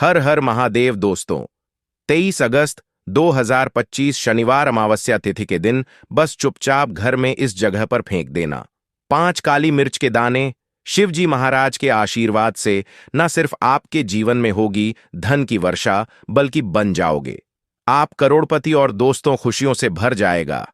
हर हर महादेव दोस्तों। 23 अगस्त 2025 शनिवार अमावस्या तिथि के दिन बस चुपचाप घर में इस जगह पर फेंक देना 5 काली मिर्च के दाने। शिव जी महाराज के आशीर्वाद से न सिर्फ आपके जीवन में होगी धन की वर्षा, बल्कि बन जाओगे आप करोड़पति और दोस्तों खुशियों से भर जाएगा।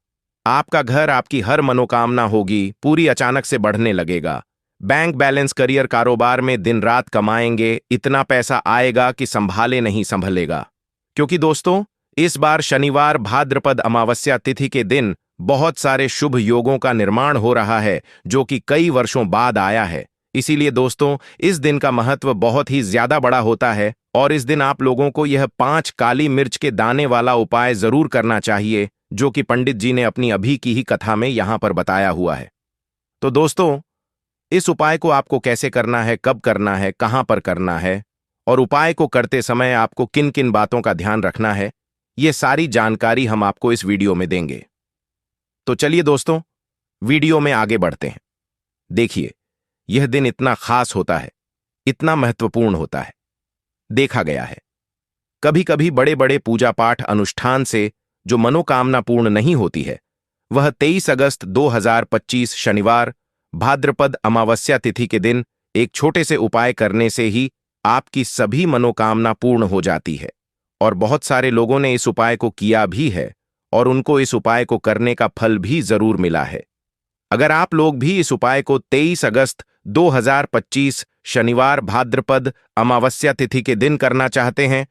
आपका घर, आपकी हर मनोकामना होगी पूरी, अचानक से बढ़ने लगेगा। बैंक बैलेंस, करियर, कारोबार में दिन रात कमाएंगे, इतना पैसा आएगा कि संभाले नहीं संभलेगा। क्योंकि दोस्तों, इस बार शनिवार भाद्रपद अमावस्या तिथि के दिन बहुत सारे शुभ योगों का निर्माण हो रहा है, जो कि कई वर्षों बाद आया है। इसीलिए दोस्तों, इस दिन का महत्व बहुत ही ज्यादा बड़ा होता है और इस दिन आप लोगों को यह 5 काली मिर्च के दाने वाला उपाय जरूर करना चाहिए, जो कि पंडित जी ने अपनी अभी की ही कथा में यहां पर बताया हुआ है। तो दोस्तों, इस उपाय को आपको कैसे करना है, कब करना है, कहां पर करना है और उपाय को करते समय आपको किन किन बातों का ध्यान रखना है, ये सारी जानकारी हम आपको इस वीडियो में देंगे। तो चलिए दोस्तों, वीडियो में आगे बढ़ते हैं। देखिए, यह दिन इतना खास होता है, इतना महत्वपूर्ण होता है। देखा गया है कभी कभी बड़े बड़े पूजा पाठ अनुष्ठान से जो मनोकामना पूर्ण नहीं होती है, वह 23 अगस्त 2025 शनिवार भाद्रपद अमावस्या तिथि के दिन एक छोटे से उपाय करने से ही आपकी सभी मनोकामना पूर्ण हो जाती है। और बहुत सारे लोगों ने इस उपाय को किया भी है और उनको इस उपाय को करने का फल भी जरूर मिला है। अगर आप लोग भी इस उपाय को 23 अगस्त 2025 शनिवार भाद्रपद अमावस्या तिथि के दिन करना चाहते हैं,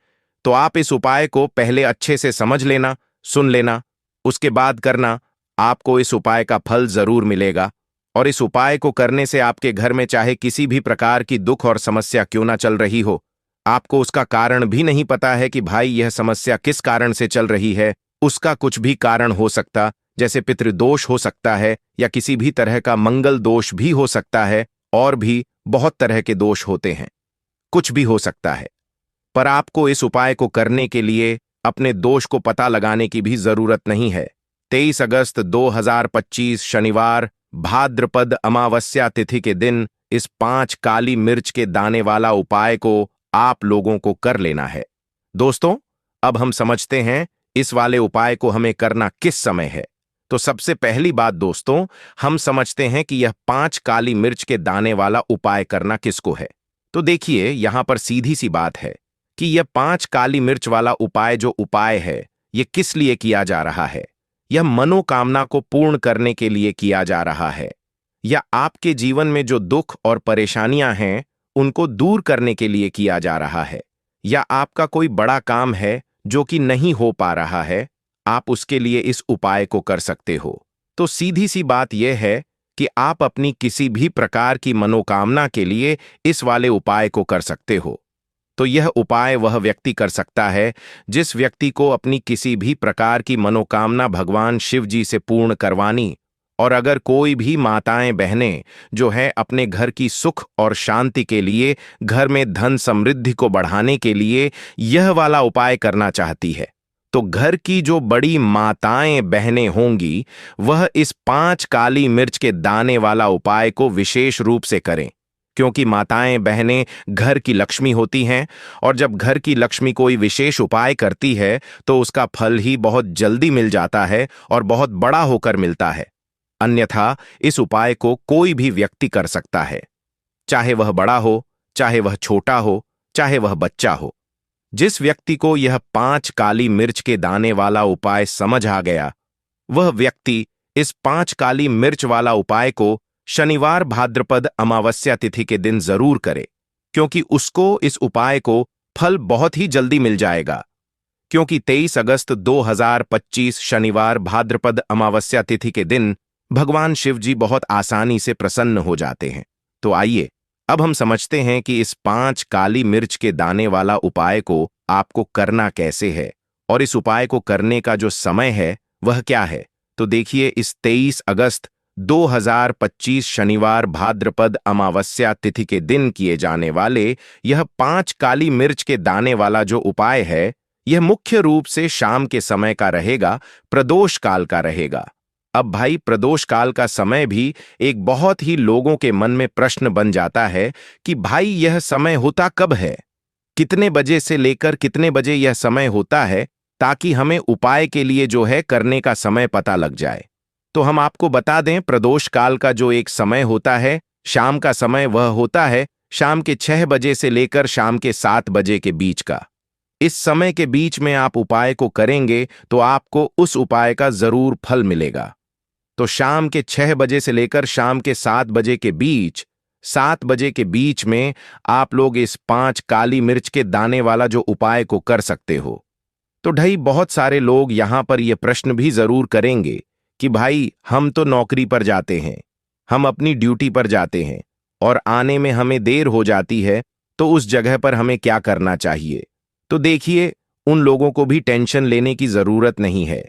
तो आप इस उपाय को पहले अच्छे से समझ लेना, सुन लेना, उसके बाद करना। आपको इस उपाय का फल जरूर मिलेगा। और इस उपाय को करने से आपके घर में चाहे किसी भी प्रकार की दुख और समस्या क्यों ना चल रही हो, आपको उसका कारण भी नहीं पता है कि भाई यह समस्या किस कारण से चल रही है, उसका कुछ भी कारण हो सकता, जैसे पितृदोष हो सकता है या किसी भी तरह का मंगल दोष भी हो सकता है, और भी बहुत तरह के दोष होते हैं, कुछ भी हो सकता है। पर आपको इस उपाय को करने के लिए अपने दोष को पता लगाने की भी जरूरत नहीं है। 23 अगस्त 2025 शनिवार भाद्रपद अमावस्या तिथि के दिन इस 5 काली मिर्च के दाने वाला उपाय को आप लोगों को कर लेना है। दोस्तों, अब हम समझते हैं इस वाले उपाय को हमें करना किस समय है। तो सबसे पहली बात दोस्तों, हम समझते हैं कि यह 5 काली मिर्च के दाने वाला उपाय करना किसको है। तो देखिए, यहां पर सीधी सी बात है कि यह 5 काली मिर्च वाला उपाय जो उपाय है, यह किस लिए किया जा रहा है। यह मनोकामना को पूर्ण करने के लिए किया जा रहा है, या आपके जीवन में जो दुख और परेशानियां हैं उनको दूर करने के लिए किया जा रहा है, या आपका कोई बड़ा काम है जो कि नहीं हो पा रहा है, आप उसके लिए इस उपाय को कर सकते हो। तो सीधी सी बात यह है कि आप अपनी किसी भी प्रकार की मनोकामना के लिए इस वाले उपाय को कर सकते हो। तो यह उपाय वह व्यक्ति कर सकता है जिस व्यक्ति को अपनी किसी भी प्रकार की मनोकामना भगवान शिव जी से पूर्ण करवानी। और अगर कोई भी माताएं बहनें जो है अपने घर की सुख और शांति के लिए, घर में धन समृद्धि को बढ़ाने के लिए यह वाला उपाय करना चाहती है, तो घर की जो बड़ी माताएं बहनें होंगी वह इस 5 काली मिर्च के दाने वाला उपाय को विशेष रूप से करें। क्योंकि माताएं बहनें घर की लक्ष्मी होती हैं, और जब घर की लक्ष्मी कोई विशेष उपाय करती है तो उसका फल ही बहुत जल्दी मिल जाता है और बहुत बड़ा होकर मिलता है। अन्यथा इस उपाय को कोई भी व्यक्ति कर सकता है, चाहे वह बड़ा हो, चाहे वह छोटा हो, चाहे वह बच्चा हो। जिस व्यक्ति को यह 5 काली मिर्च के दाने वाला उपाय समझ आ गया, वह व्यक्ति इस 5 काली मिर्च वाला उपाय को शनिवार भाद्रपद अमावस्या तिथि के दिन जरूर करे, क्योंकि उसको इस उपाय को फल बहुत ही जल्दी मिल जाएगा। क्योंकि 23 अगस्त 2025 शनिवार भाद्रपद अमावस्या तिथि के दिन भगवान शिव जी बहुत आसानी से प्रसन्न हो जाते हैं। तो आइए अब हम समझते हैं कि इस 5 काली मिर्च के दाने वाला उपाय को आपको करना कैसे है, और इस उपाय को करने का जो समय है वह क्या है। तो देखिए, इस 23 अगस्त 2025 शनिवार भाद्रपद अमावस्या तिथि के दिन किए जाने वाले यह 5 काली मिर्च के दाने वाला जो उपाय है, यह मुख्य रूप से शाम के समय का रहेगा, प्रदोष काल का रहेगा। अब भाई, प्रदोष काल का समय भी एक बहुत ही लोगों के मन में प्रश्न बन जाता है कि भाई यह समय होता कब है। कितने बजे से लेकर कितने बजे यह समय होता है, ताकि हमें उपाय के लिए जो है करने का समय पता लग जाए। तो हम आपको बता दें, प्रदोष काल का जो एक समय होता है, शाम का समय, वह होता है शाम के 6 बजे से लेकर शाम के 7 बजे के बीच का। इस समय के बीच में आप उपाय को करेंगे तो आपको उस उपाय का जरूर फल मिलेगा। तो शाम के 6 बजे से लेकर शाम के 7 बजे के बीच, 7 बजे के बीच में आप लोग इस 5 काली मिर्च के दाने वाला जो उपाय को कर सकते हो। तो ढई बहुत सारे लोग यहां पर यह प्रश्न भी जरूर करेंगे कि भाई, हम तो नौकरी पर जाते हैं, हम अपनी ड्यूटी पर जाते हैं और आने में हमें देर हो जाती है, तो उस जगह पर हमें क्या करना चाहिए? तो देखिए, उन लोगों को भी टेंशन लेने की जरूरत नहीं है।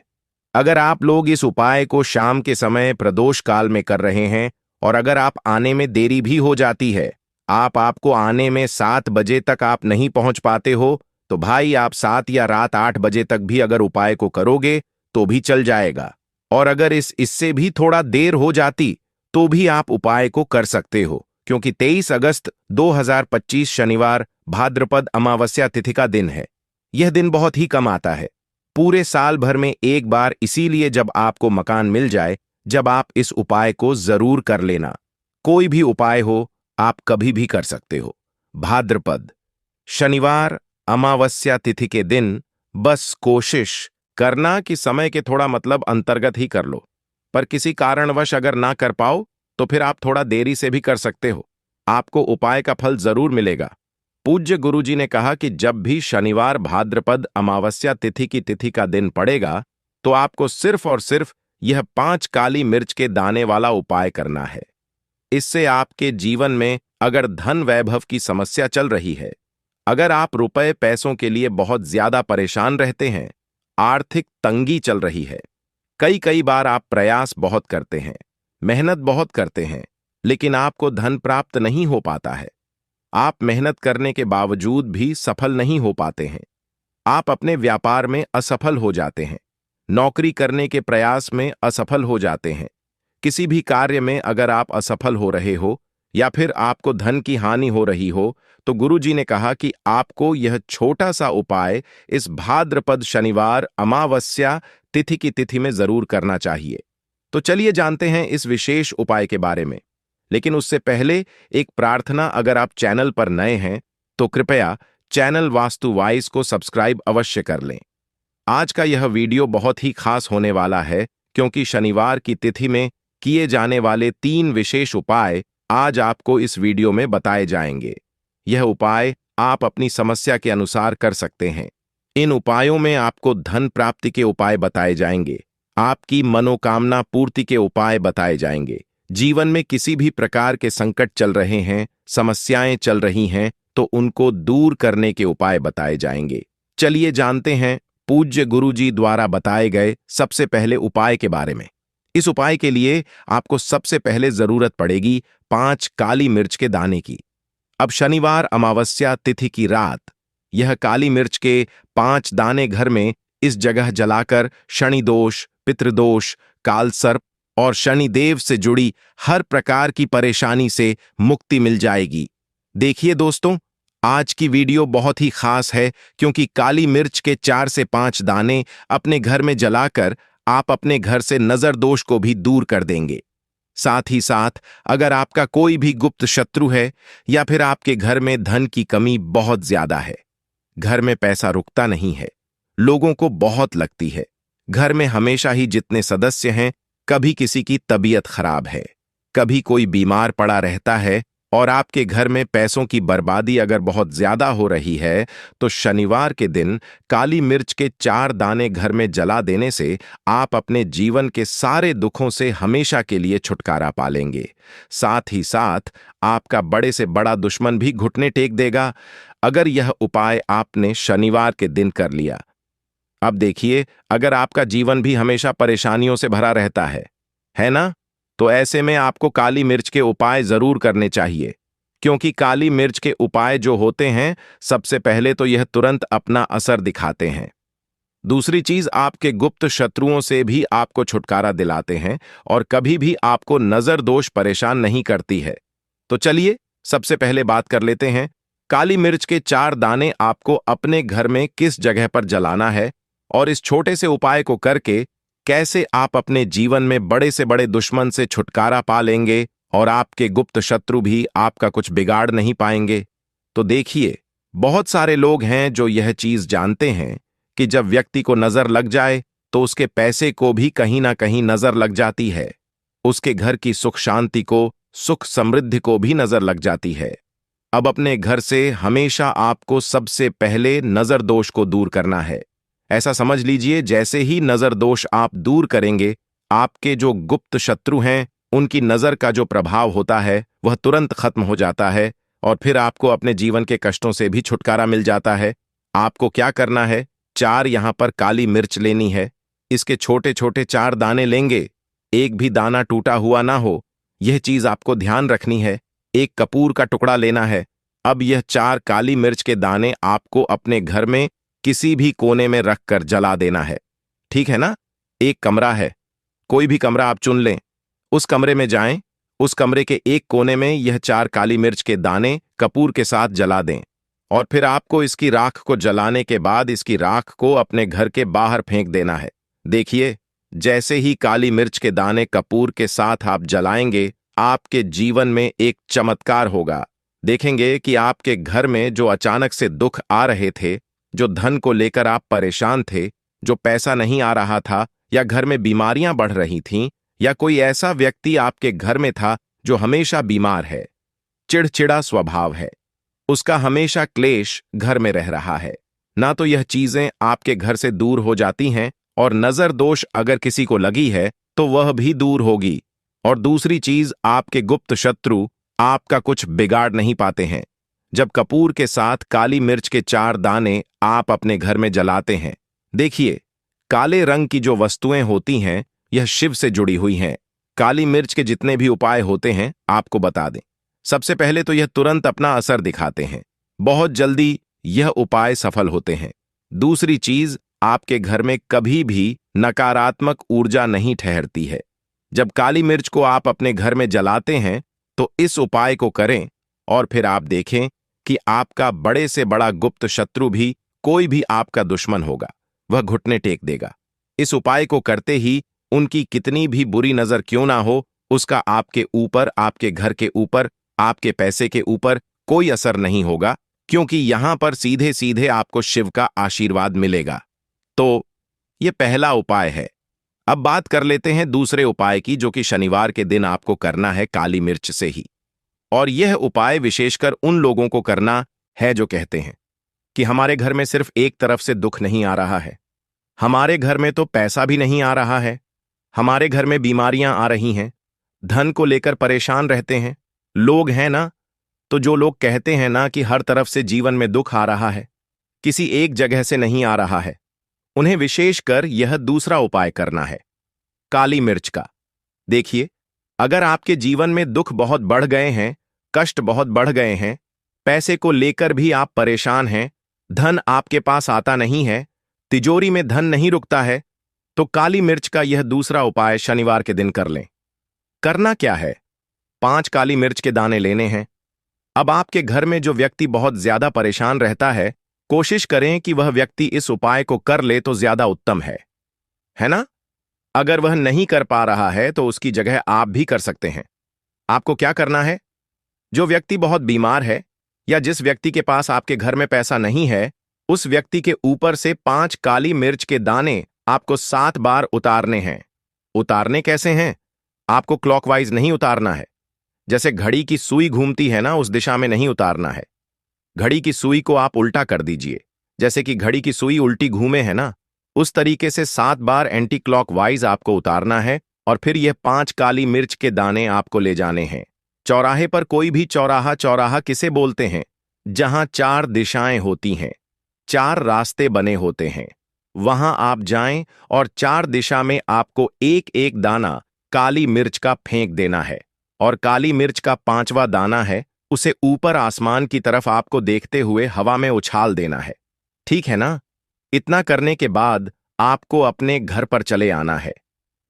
अगर आप लोग इस उपाय को शाम के समय प्रदोष काल में कर रहे हैं और अगर आप आने में देरी भी हो जाती है, आपको आने में 7 बजे तक आप नहीं पहुंच पाते हो, तो भाई आप 7 या रात 8 बजे तक भी अगर उपाय को करोगे तो भी चल जाएगा। और अगर इससे भी थोड़ा देर हो जाती तो भी आप उपाय को कर सकते हो, क्योंकि 23 अगस्त 2025 शनिवार भाद्रपद अमावस्या तिथि का दिन है। यह दिन बहुत ही कम आता है, पूरे साल भर में एक बार, इसीलिए जब आपको मकान मिल जाए, जब आप इस उपाय को जरूर कर लेना। कोई भी उपाय हो, आप कभी भी कर सकते हो। भाद्रपद शनिवार अमावस्या तिथि के दिन बस कोशिश करना कि समय के थोड़ा अंतर्गत ही कर लो, पर किसी कारणवश अगर ना कर पाओ तो फिर आप थोड़ा देरी से भी कर सकते हो, आपको उपाय का फल जरूर मिलेगा। पूज्य गुरुजी ने कहा कि जब भी शनिवार भाद्रपद अमावस्या तिथि की तिथि का दिन पड़ेगा तो आपको सिर्फ और सिर्फ यह 5 काली मिर्च के दाने वाला उपाय करना है। इससे आपके जीवन में अगर धन वैभव की समस्या चल रही है, अगर आप रुपए पैसों के लिए बहुत ज्यादा परेशान रहते हैं, आर्थिक तंगी चल रही है, कई बार आप प्रयास बहुत करते हैं, मेहनत बहुत करते हैं, लेकिन आपको धन प्राप्त नहीं हो पाता है, आप मेहनत करने के बावजूद भी सफल नहीं हो पाते हैं, आप अपने व्यापार में असफल हो जाते हैं, नौकरी करने के प्रयास में असफल हो जाते हैं, किसी भी कार्य में अगर आप असफल हो रहे हो या फिर आपको धन की हानि हो रही हो, तो गुरुजी ने कहा कि आपको यह छोटा सा उपाय इस भाद्रपद शनिवार अमावस्या तिथि की तिथि में जरूर करना चाहिए। तो चलिए जानते हैं इस विशेष उपाय के बारे में। लेकिन उससे पहले एक प्रार्थना, अगर आप चैनल पर नए हैं तो कृपया चैनल वास्तु वाइज को सब्सक्राइब अवश्य कर लें। आज का यह वीडियो बहुत ही खास होने वाला है, क्योंकि शनिवार की तिथि में किए जाने वाले 3 विशेष उपाय आज आपको इस वीडियो में बताए जाएंगे। यह उपाय आप अपनी समस्या के अनुसार कर सकते हैं। इन उपायों में आपको धन प्राप्ति के उपाय बताए जाएंगे, आपकी मनोकामना पूर्ति के उपाय बताए जाएंगे। जीवन में किसी भी प्रकार के संकट चल रहे हैं, समस्याएं चल रही हैं, तो उनको दूर करने के उपाय बताए जाएंगे। चलिए जानते हैं पूज्य गुरुजी द्वारा बताए गए सबसे पहले उपाय के बारे में। इस उपाय के लिए आपको सबसे पहले जरूरत पड़ेगी 5 काली मिर्च के दाने की। अब शनिवार अमावस्या तिथि की रात यह काली मिर्च के 5 दाने घर में इस जगह जलाकर शनि दोष, पितृदोष, काल सर्प और शनिदेव से जुड़ी हर प्रकार की परेशानी से मुक्ति मिल जाएगी। देखिए दोस्तों, आज की वीडियो बहुत ही खास है, क्योंकि काली मिर्च के 4 से 5 दाने अपने घर में जलाकर आप अपने घर से नजर दोष को भी दूर कर देंगे। साथ ही साथ अगर आपका कोई भी गुप्त शत्रु है या फिर आपके घर में धन की कमी बहुत ज्यादा है, घर में पैसा रुकता नहीं है, लोगों को बहुत लगती है, घर में हमेशा ही जितने सदस्य हैं, कभी किसी की तबीयत खराब है, कभी कोई बीमार पड़ा रहता है और आपके घर में पैसों की बर्बादी अगर बहुत ज्यादा हो रही है, तो शनिवार के दिन काली मिर्च के 4 दाने घर में जला देने से आप अपने जीवन के सारे दुखों से हमेशा के लिए छुटकारा पा लेंगे। साथ ही साथ आपका बड़े से बड़ा दुश्मन भी घुटने टेक देगा, अगर यह उपाय आपने शनिवार के दिन कर लिया। अब देखिए, अगर आपका जीवन भी हमेशा परेशानियों से भरा रहता है ना? तो ऐसे में आपको काली मिर्च के उपाय जरूर करने चाहिए, क्योंकि काली मिर्च के उपाय जो होते हैं, सबसे पहले तो यह तुरंत अपना असर दिखाते हैं। दूसरी चीज, आपके गुप्त शत्रुओं से भी आपको छुटकारा दिलाते हैं और कभी भी आपको नजर दोष परेशान नहीं करती है। तो चलिए सबसे पहले बात कर लेते हैं काली मिर्च के 4 दाने आपको अपने घर में किस जगह पर जलाना है और इस छोटे से उपाय को करके कैसे आप अपने जीवन में बड़े से बड़े दुश्मन से छुटकारा पा लेंगे और आपके गुप्त शत्रु भी आपका कुछ बिगाड़ नहीं पाएंगे। तो देखिए, बहुत सारे लोग हैं जो यह चीज जानते हैं कि जब व्यक्ति को नजर लग जाए तो उसके पैसे को भी कहीं ना कहीं नजर लग जाती है, उसके घर की सुख शांति को, सुख समृद्धि को भी नजर लग जाती है। अब अपने घर से हमेशा आपको सबसे पहले नजर दोष को दूर करना है। ऐसा समझ लीजिए, जैसे ही नजर दोष आप दूर करेंगे, आपके जो गुप्त शत्रु हैं उनकी नजर का जो प्रभाव होता है वह तुरंत खत्म हो जाता है और फिर आपको अपने जीवन के कष्टों से भी छुटकारा मिल जाता है। आपको क्या करना है, 4 यहां पर काली मिर्च लेनी है। इसके छोटे छोटे 4 दाने लेंगे, एक भी दाना टूटा हुआ ना हो, यह चीज आपको ध्यान रखनी है। एक कपूर का टुकड़ा लेना है। अब यह 4 काली मिर्च के दाने आपको अपने घर में किसी भी कोने में रखकर जला देना है। ठीक है ना? एक कमरा है, कोई भी कमरा आप चुन लें, उस कमरे में जाएं, उस कमरे के एक कोने में यह 4 काली मिर्च के दाने कपूर के साथ जला दें और फिर आपको इसकी राख को जलाने के बाद इसकी राख को अपने घर के बाहर फेंक देना है। देखिए, जैसे ही काली मिर्च के दाने कपूर के साथ आप जलाएंगे, आपके जीवन में एक चमत्कार होगा। देखेंगे कि आपके घर में जो अचानक से दुख आ रहे थे, जो धन को लेकर आप परेशान थे, जो पैसा नहीं आ रहा था, या घर में बीमारियां बढ़ रही थीं, या कोई ऐसा व्यक्ति आपके घर में था जो हमेशा बीमार है, चिड़चिड़ा स्वभाव है, उसका हमेशा क्लेश घर में रह रहा है, ना तो यह चीजें आपके घर से दूर हो जाती हैं और नजर दोष अगर किसी को लगी है तो वह भी दूर होगी। और दूसरी चीज, आपके गुप्त शत्रु आपका कुछ बिगाड़ नहीं पाते हैं। जब कपूर के साथ काली मिर्च के 4 दाने आप अपने घर में जलाते हैं, देखिए, काले रंग की जो वस्तुएं होती हैं यह शिव से जुड़ी हुई हैं। काली मिर्च के जितने भी उपाय होते हैं आपको बता दें, सबसे पहले तो यह तुरंत अपना असर दिखाते हैं, बहुत जल्दी यह उपाय सफल होते हैं। दूसरी चीज, आपके घर में कभी भी नकारात्मक ऊर्जा नहीं ठहरती है। जब काली मिर्च को आप अपने घर में जलाते हैं तो इस उपाय को करें और फिर आप देखें कि आपका बड़े से बड़ा गुप्त शत्रु भी, कोई भी आपका दुश्मन होगा, वह घुटने टेक देगा। इस उपाय को करते ही उनकी कितनी भी बुरी नजर क्यों ना हो, उसका आपके ऊपर, आपके घर के ऊपर, आपके पैसे के ऊपर कोई असर नहीं होगा, क्योंकि यहां पर सीधे सीधे आपको शिव का आशीर्वाद मिलेगा। तो यह पहला उपाय है। अब बात कर लेते हैं दूसरे उपाय की, जो कि शनिवार के दिन आपको करना है काली मिर्च से ही। और यह उपाय विशेषकर उन लोगों को करना है जो कहते हैं कि हमारे घर में सिर्फ एक तरफ से दुख नहीं आ रहा है, हमारे घर में तो पैसा भी नहीं आ रहा है, हमारे घर में बीमारियां आ रही हैं, धन को लेकर परेशान रहते हैं। लोग हैं ना, तो जो लोग कहते हैं ना कि हर तरफ से जीवन में दुख आ रहा है, किसी एक जगह से नहीं आ रहा है, उन्हें विशेषकर यह दूसरा उपाय करना है, काली मिर्च का। देखिए, अगर आपके जीवन में दुख बहुत बढ़ गए हैं, कष्ट बहुत बढ़ गए हैं, पैसे को लेकर भी आप परेशान हैं, धन आपके पास आता नहीं है, तिजोरी में धन नहीं रुकता है, तो काली मिर्च का यह दूसरा उपाय शनिवार के दिन कर लें। करना क्या है, 5 काली मिर्च के दाने लेने हैं। अब आपके घर में जो व्यक्ति बहुत ज्यादा परेशान रहता है, कोशिश करें कि वह व्यक्ति इस उपाय को कर ले तो ज्यादा उत्तम है ना? अगर वह नहीं कर पा रहा है तो उसकी जगह आप भी कर सकते हैं। आपको क्या करना है, जो व्यक्ति बहुत बीमार है या जिस व्यक्ति के पास आपके घर में पैसा नहीं है, उस व्यक्ति के ऊपर से 5 काली मिर्च के दाने आपको 7 बार उतारने हैं। उतारने कैसे हैं? आपको क्लॉकवाइज नहीं उतारना है, जैसे घड़ी की सुई घूमती है ना, उस दिशा में नहीं उतारना है। घड़ी की सुई को आप उल्टा कर दीजिए, जैसे कि घड़ी की सुई उल्टी घूमे है ना, उस तरीके से 7 बार एंटी क्लॉकवाइज आपको उतारना है। और फिर यह 5 काली मिर्च के दाने आपको ले जाने हैं चौराहे पर। कोई भी चौराहा, चौराहा किसे बोलते हैं? जहां 4 दिशाएं होती हैं, 4 रास्ते बने होते हैं, वहां आप जाएं और 4 दिशा में आपको एक एक दाना काली मिर्च का फेंक देना है। और काली मिर्च का 5वां दाना है, उसे ऊपर आसमान की तरफ आपको देखते हुए हवा में उछाल देना है। ठीक है ना? इतना करने के बाद आपको अपने घर पर चले आना है।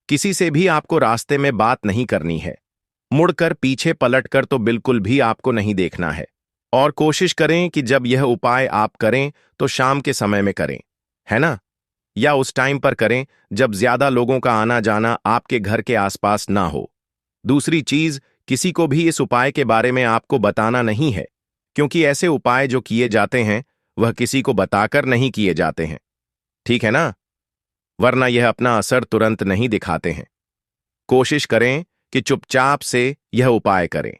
किसी से भी आपको रास्ते में बात नहीं करनी है, मुड़कर पीछे पलटकर तो बिल्कुल भी आपको नहीं देखना है। और कोशिश करें कि जब यह उपाय आप करें तो शाम के समय में करें, है ना? या उस टाइम पर करें जब ज्यादा लोगों का आना जाना आपके घर के आसपास ना हो। दूसरी चीज, किसी को भी इस उपाय के बारे में आपको बताना नहीं है, क्योंकि ऐसे उपाय जो किए जाते हैं वह किसी को बताकर नहीं किए जाते हैं, ठीक है ना? वरना यह अपना असर तुरंत नहीं दिखाते हैं। कोशिश करें कि चुपचाप से यह उपाय करें।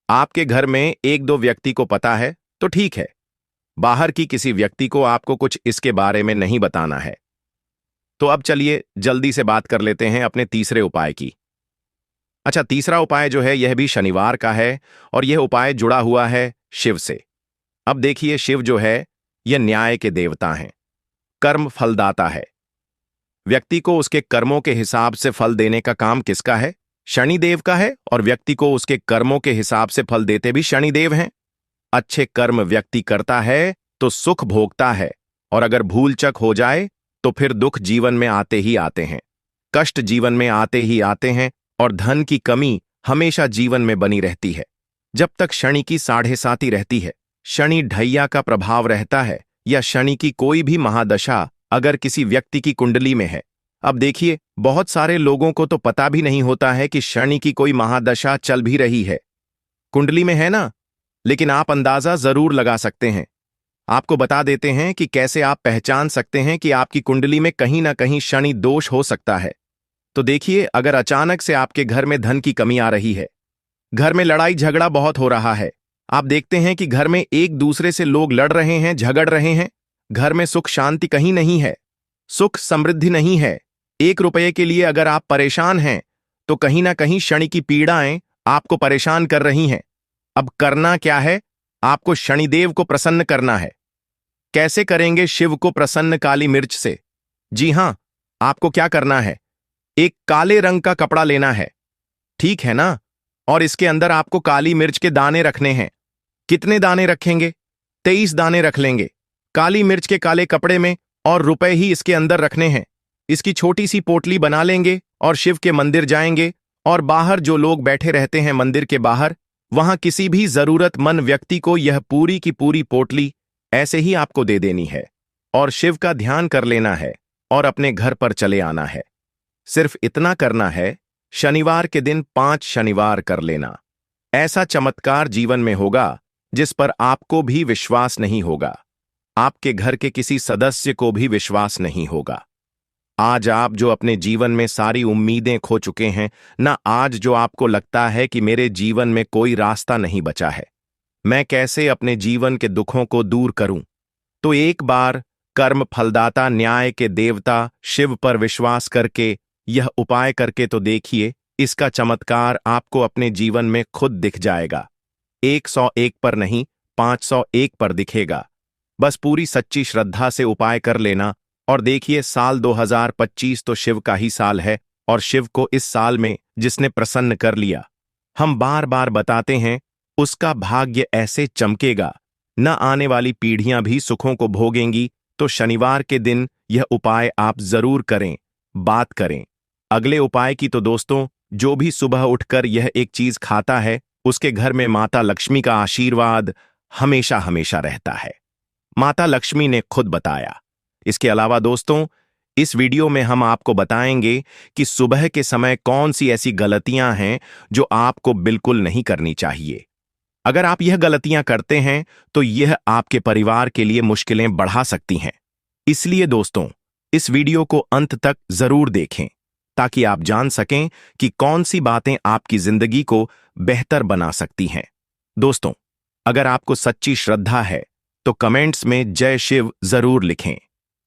आपके घर में एक दो व्यक्ति को पता है तो ठीक है, बाहर की किसी व्यक्ति को आपको कुछ इसके बारे में नहीं बताना है। तो अब चलिए जल्दी से बात कर लेते हैं अपने तीसरे उपाय की। अच्छा, तीसरा उपाय जो है यह भी शनिवार का है और यह उपाय जुड़ा हुआ है शिव से। अब देखिए, शिव जो है यह न्याय के देवता हैं, कर्म फलदाता है। व्यक्ति को उसके कर्मों के हिसाब से फल देने का काम किसका है? शनिदेव का है, और व्यक्ति को उसके कर्मों के हिसाब से फल देते भी शनिदेव हैं। अच्छे कर्म व्यक्ति करता है तो सुख भोगता है, और अगर भूल चक हो जाए तो फिर दुख जीवन में आते ही आते हैं, कष्ट जीवन में आते ही आते हैं, और धन की कमी हमेशा जीवन में बनी रहती है। जब तक शनि की साढ़े साती रहती है, शनि ढैया का प्रभाव रहता है, या शनि की कोई भी महादशा अगर किसी व्यक्ति की कुंडली में है। अब देखिए, बहुत सारे लोगों को तो पता भी नहीं होता है कि शनि की कोई महादशा चल भी रही है, कुंडली में है ना, लेकिन आप अंदाजा जरूर लगा सकते हैं। आपको बता देते हैं कि कैसे आप पहचान सकते हैं कि आपकी कुंडली में कहीं ना कहीं शनि दोष हो सकता है। तो देखिए, अगर अचानक से आपके घर में धन की कमी आ रही है, घर में लड़ाई झगड़ा बहुत हो रहा है, आप देखते हैं कि घर में एक दूसरे से लोग लड़ रहे हैं, झगड़ रहे हैं, घर में सुख शांति कहीं नहीं है, सुख समृद्धि नहीं है, 1 रुपये के लिए अगर आप परेशान हैं तो कहीं ना कहीं शनि की पीड़ाएं आपको परेशान कर रही हैं। अब करना क्या है? आपको शनिदेव को प्रसन्न करना है। कैसे करेंगे शिव को प्रसन्न? काली मिर्च से। जी हां, आपको क्या करना है, एक काले रंग का कपड़ा लेना है, ठीक है ना, और इसके अंदर आपको काली मिर्च के दाने रखने हैं। कितने दाने रखेंगे? 23 दाने रख लेंगे काली मिर्च के काले कपड़े में, और रुपए ही इसके अंदर रखने हैं। इसकी छोटी सी पोटली बना लेंगे और शिव के मंदिर जाएंगे, और बाहर जो लोग बैठे रहते हैं मंदिर के बाहर, वहां किसी भी जरूरतमंद व्यक्ति को यह पूरी की पूरी पोटली ऐसे ही आपको दे देनी है, और शिव का ध्यान कर लेना है और अपने घर पर चले आना है। सिर्फ इतना करना है, शनिवार के दिन 5 शनिवार कर लेना। ऐसा चमत्कार जीवन में होगा जिस पर आपको भी विश्वास नहीं होगा, आपके घर के किसी सदस्य को भी विश्वास नहीं होगा। आज आप जो अपने जीवन में सारी उम्मीदें खो चुके हैं ना, आज जो आपको लगता है कि मेरे जीवन में कोई रास्ता नहीं बचा है, मैं कैसे अपने जीवन के दुखों को दूर करूं, तो एक बार कर्म फलदाता न्याय के देवता शिव पर विश्वास करके यह उपाय करके तो देखिए, इसका चमत्कार आपको अपने जीवन में खुद दिख जाएगा। 101 पर नहीं, 501 पर दिखेगा। बस पूरी सच्ची श्रद्धा से उपाय कर लेना, और देखिए, साल 2025 तो शिव का ही साल है, और शिव को इस साल में जिसने प्रसन्न कर लिया, हम बार बार बताते हैं, उसका भाग्य ऐसे चमकेगा, न आने वाली पीढ़ियां भी सुखों को भोगेंगी। तो शनिवार के दिन यह उपाय आप जरूर करें। बात करें अगले उपाय की, तो दोस्तों, जो भी सुबह उठकर यह एक चीज खाता है, उसके घर में माता लक्ष्मी का आशीर्वाद हमेशा हमेशा रहता है। माता लक्ष्मी ने खुद बताया। इसके अलावा दोस्तों, इस वीडियो में हम आपको बताएंगे कि सुबह के समय कौन सी ऐसी गलतियां हैं जो आपको बिल्कुल नहीं करनी चाहिए। अगर आप यह गलतियां करते हैं तो यह आपके परिवार के लिए मुश्किलें बढ़ा सकती हैं। इसलिए दोस्तों, इस वीडियो को अंत तक जरूर देखें, ताकि आप जान सकें कि कौन सी बातें आपकी जिंदगी को बेहतर बना सकती हैं। दोस्तों, अगर आपको सच्ची श्रद्धा है तो कमेंट्स में जय शिव जरूर लिखें।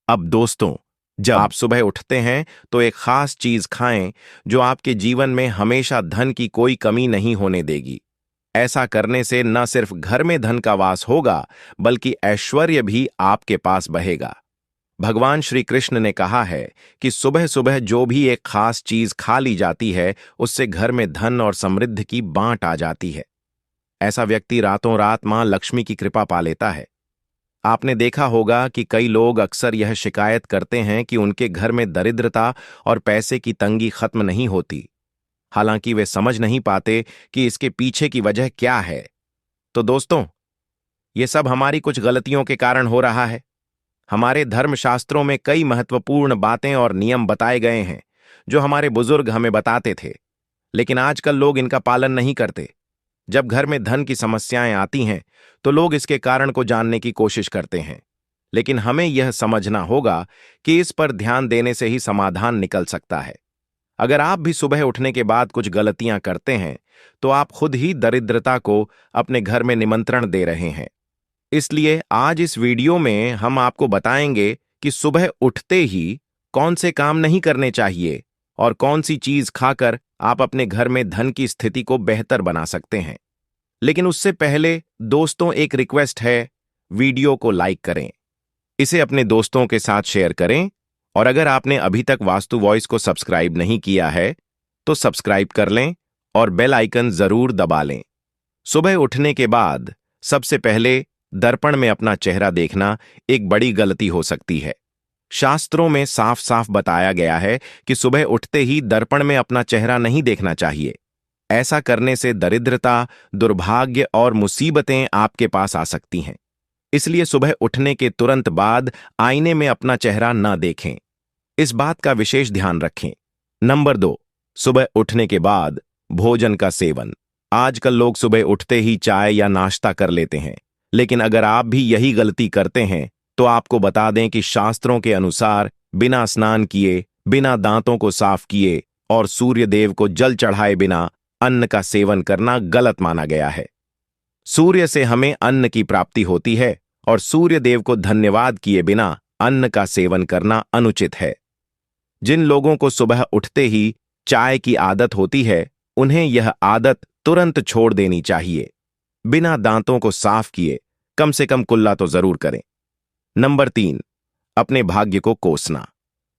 अब दोस्तों, जब आप सुबह उठते हैं तो एक खास चीज खाएं जो आपके जीवन में हमेशा धन की कोई कमी नहीं होने देगी। ऐसा करने से न सिर्फ घर में धन का वास होगा, बल्कि ऐश्वर्य भी आपके पास बहेगा। भगवान श्री कृष्ण ने कहा है कि सुबह सुबह जो भी एक खास चीज खा ली जाती है, उससे घर में धन और समृद्धि की बांट आ जाती है। ऐसा व्यक्ति रातों रात मां लक्ष्मी की कृपा पा लेता है। आपने देखा होगा कि कई लोग अक्सर यह शिकायत करते हैं कि उनके घर में दरिद्रता और पैसे की तंगी खत्म नहीं होती, हालांकि वे समझ नहीं पाते कि इसके पीछे की वजह क्या है। तो दोस्तों, ये सब हमारी कुछ गलतियों के कारण हो रहा है। हमारे धर्मशास्त्रों में कई महत्वपूर्ण बातें और नियम बताए गए हैं जो हमारे बुजुर्ग हमें बताते थे, लेकिन आजकल लोग इनका पालन नहीं करते। जब घर में धन की समस्याएं आती हैं तो लोग इसके कारण को जानने की कोशिश करते हैं, लेकिन हमें यह समझना होगा कि इस पर ध्यान देने से ही समाधान निकल सकता है। अगर आप भी सुबह उठने के बाद कुछ गलतियां करते हैं तो आप खुद ही दरिद्रता को अपने घर में निमंत्रण दे रहे हैं। इसलिए आज इस वीडियो में हम आपको बताएंगे कि सुबह उठते ही कौन से काम नहीं करने चाहिए और कौन सी चीज खाकर आप अपने घर में धन की स्थिति को बेहतर बना सकते हैं। लेकिन उससे पहले दोस्तों, एक रिक्वेस्ट है, वीडियो को लाइक करें, इसे अपने दोस्तों के साथ शेयर करें, और अगर आपने अभी तक वास्तु वॉइस को सब्सक्राइब नहीं किया है तो सब्सक्राइब कर लें और बेल आइकन जरूर दबा लें। सुबह उठने के बाद सबसे पहले दर्पण में अपना चेहरा देखना एक बड़ी गलती हो सकती है। शास्त्रों में साफ साफ बताया गया है कि सुबह उठते ही दर्पण में अपना चेहरा नहीं देखना चाहिए। ऐसा करने से दरिद्रता, दुर्भाग्य और मुसीबतें आपके पास आ सकती हैं। इसलिए सुबह उठने के तुरंत बाद आईने में अपना चेहरा न देखें। इस बात का विशेष ध्यान रखें। नंबर 2, सुबह उठने के बाद भोजन का सेवन। आजकल लोग सुबह उठते ही चाय या नाश्ता कर लेते हैं, लेकिन अगर आप भी यही गलती करते हैं तो आपको बता दें कि शास्त्रों के अनुसार बिना स्नान किए, बिना दांतों को साफ किए और सूर्य देव को जल चढ़ाए बिना अन्न का सेवन करना गलत माना गया है। सूर्य से हमें अन्न की प्राप्ति होती है और सूर्य देव को धन्यवाद किए बिना अन्न का सेवन करना अनुचित है। जिन लोगों को सुबह उठते ही चाय की आदत होती है, उन्हें यह आदत तुरंत छोड़ देनी चाहिए। बिना दांतों को साफ किए कम से कम कुल्ला तो जरूर करें। नंबर 3, अपने भाग्य को कोसना।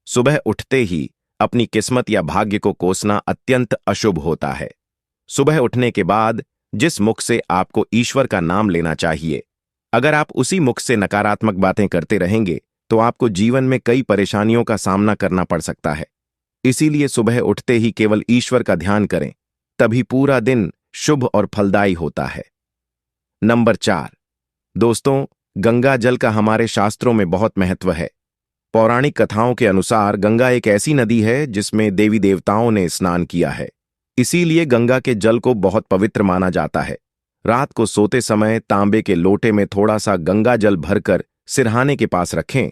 सुबह उठते ही अपनी किस्मत या भाग्य को कोसना अत्यंत अशुभ होता है। सुबह उठने के बाद जिस मुख से आपको ईश्वर का नाम लेना चाहिए, अगर आप उसी मुख से नकारात्मक बातें करते रहेंगे तो आपको जीवन में कई परेशानियों का सामना करना पड़ सकता है। इसीलिए सुबह उठते ही केवल ईश्वर का ध्यान करें, तभी पूरा दिन शुभ और फलदायी होता है। नंबर 4, दोस्तों, गंगा जल का हमारे शास्त्रों में बहुत महत्व है। पौराणिक कथाओं के अनुसार गंगा एक ऐसी नदी है जिसमें देवी देवताओं ने स्नान किया है। इसीलिए गंगा के जल को बहुत पवित्र माना जाता है। रात को सोते समय तांबे के लोटे में थोड़ा सा गंगा जल भरकर सिरहाने के पास रखें।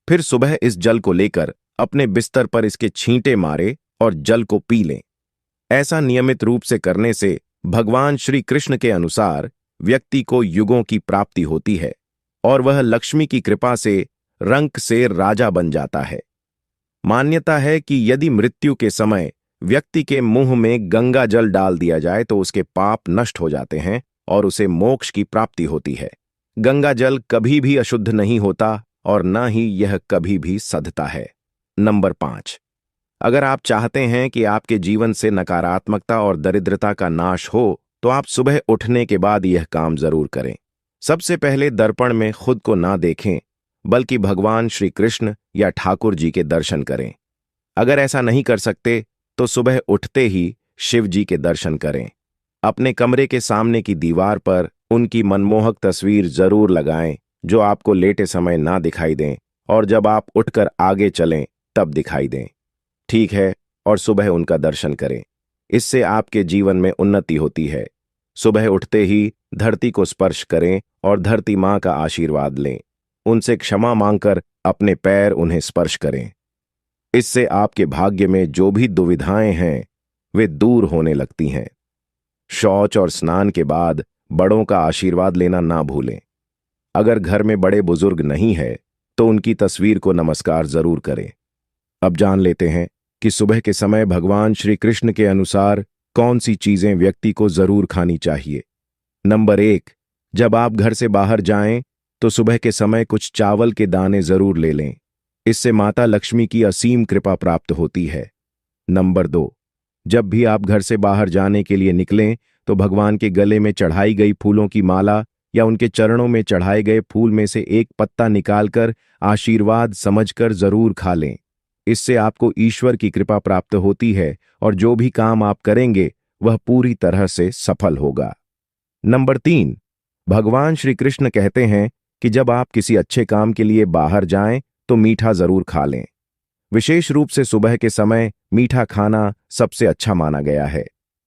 फिर सुबह इस जल को लेकर अपने बिस्तर पर इसके छींटे मारे और जल को पी लें। ऐसा नियमित रूप से करने से भगवान श्री कृष्ण के अनुसार व्यक्ति को युगों की प्राप्ति होती है और वह लक्ष्मी की कृपा से रंक से राजा बन जाता है। मान्यता है कि यदि मृत्यु के समय व्यक्ति के मुंह में गंगा जल डाल दिया जाए तो उसके पाप नष्ट हो जाते हैं और उसे मोक्ष की प्राप्ति होती है। गंगा जल कभी भी अशुद्ध नहीं होता और न ही यह कभी भी सधता है। नंबर 5, अगर आप चाहते हैं कि आपके जीवन से नकारात्मकता और दरिद्रता का नाश हो तो आप सुबह उठने के बाद यह काम जरूर करें। सबसे पहले दर्पण में खुद को ना देखें, बल्कि भगवान श्री कृष्ण या ठाकुर जी के दर्शन करें। अगर ऐसा नहीं कर सकते तो सुबह उठते ही शिव जी के दर्शन करें। अपने कमरे के सामने की दीवार पर उनकी मनमोहक तस्वीर जरूर लगाएं जो आपको लेटे समय ना दिखाई दें और जब आप उठकर आगे चलें तब दिखाई दें। ठीक है, और सुबह उनका दर्शन करें। इससे आपके जीवन में उन्नति होती है। सुबह उठते ही धरती को स्पर्श करें और धरती माँ का आशीर्वाद लें। उनसे क्षमा मांगकर अपने पैर उन्हें स्पर्श करें। इससे आपके भाग्य में जो भी दुविधाएं हैं वे दूर होने लगती हैं। शौच और स्नान के बाद बड़ों का आशीर्वाद लेना ना भूलें। अगर घर में बड़े बुजुर्ग नहीं है तो उनकी तस्वीर को नमस्कार जरूर करें। अब जान लेते हैं कि सुबह के समय भगवान श्री कृष्ण के अनुसार कौन सी चीजें व्यक्ति को जरूर खानी चाहिए। नंबर 1, जब आप घर से बाहर जाएं तो सुबह के समय कुछ चावल के दाने जरूर ले लें। इससे माता लक्ष्मी की असीम कृपा प्राप्त होती है। नंबर 2, जब भी आप घर से बाहर जाने के लिए निकलें तो भगवान के गले में चढ़ाई गई फूलों की माला या उनके चरणों में चढ़ाए गए फूल में से एक पत्ता निकालकर आशीर्वाद समझकर जरूर खा लें। इससे आपको ईश्वर की कृपा प्राप्त होती है और जो भी काम आप करेंगे वह पूरी तरह से सफल होगा। नंबर 3, भगवान श्री कृष्ण कहते हैं कि जब आप किसी अच्छे काम के लिए बाहर जाएं तो मीठा जरूर खा लें। विशेष रूप से सुबह के समय मीठा खाना सबसे अच्छा माना गया है।